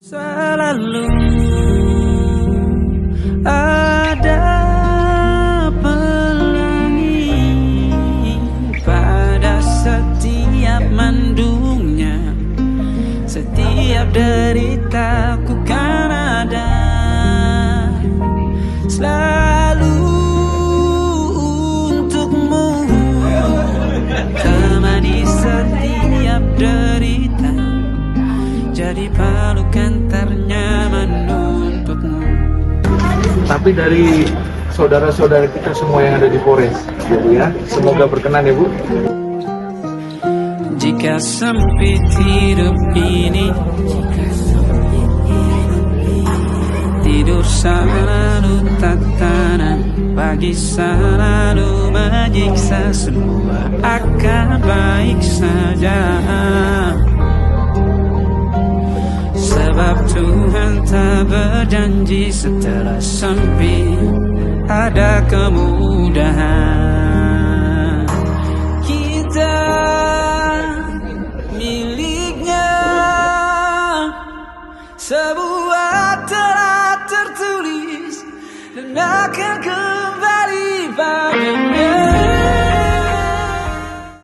Selalu ada pelangi pada setiap mendungnya, setiap deritaku kan ada selalu untukmu, temani setiap derita, jadi pelukan ternyaman untukmu. Tapi dari saudara-saudara kita semua yang ada di Polres, ya Bu ya, semoga berkenan ya Bu. Jika sempit hidup ini, tidur selalu tatanan, pagi selalu menyiksa, semua akan baik saja. Sebab Tuhan tak berjanji setelah sempit ada kemudahan. Kita miliknya, sebuah telah tertulis dan akan